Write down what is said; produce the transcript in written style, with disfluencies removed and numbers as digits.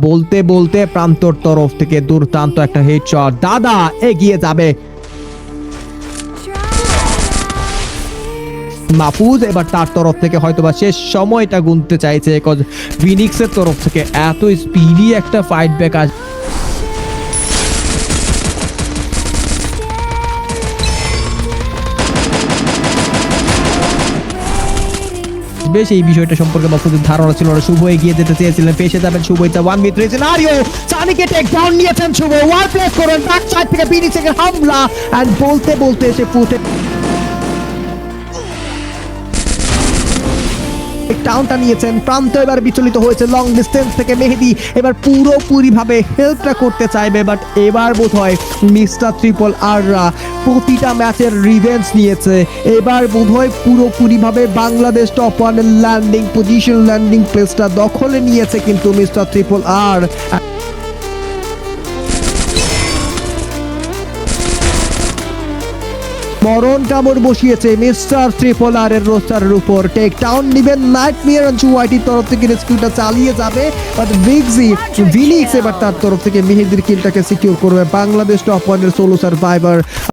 বলতে বলতে প্রান্তর তরফ থেকে দুর্দান্ত একটা হেডশট, দাদা এগিয়ে যাবে মাহফুজ। এবার তার তরফ থেকে হয়তোবা শেষ সময়টা গুনতে চাইছে, বিকজ ফিনিক্সের তরফ থেকে এত স্পিডি একটা ফাইট ব্যাক বেশ এই বিষয়টা সম্পর্কে মাহফুজের ধারণা ছিল না। শুভ এগিয়ে যেতে চেয়েছিলেন, পেছে যাবেন শুভ, এটা 1v3 সিনারিও। সানিকে টেক ডাউন নিয়েছেন শুভ, ওয়াল প্লেস করেন ব্যাক সাইড থেকে ফিনিক্সের হামলা, এন্ড বলতে বলতে এসে ফুটে টাউনটা নিয়েছেন। প্রান্ত এবার বিচলিত হয়েছে লং ডিস্টেন্স থেকে। মেহেদি এবার পুরোপুরি ভাবে হেল্পটা করতে চাইবে, বাট এবার বোধহয় মিস্টার ট্রিপল আররা প্রতিটা ম্যাচের রিভেঞ্জ নিয়েছে। এবার বোধহয় পুরোপুরি ভাবে বাংলাদেশ টপ ওয়ানের ল্যান্ডিং পজিশন, ল্যান্ডিং প্লেসটা দখলে নিয়েছে কিন্তু মিস্টার ট্রিপল আর। মরণ কামড় বসিয়েছে মিস্টার ট্রিপল আর এর রোস্টারের উপর। টেক ডাউন নিবেন নাইটমেয়ার, অঞ্চু ওয়াইটির তরফ থেকে রেস্কিউটা চালিয়ে যাবে, বাট বিগজি ফিনিক্স এবার তার তরফ থেকে মেহেদির কিলটাকে সিকিউর করবে। বাংলাদেশ টপ ওয়ানের সোলো সার্ভাইভার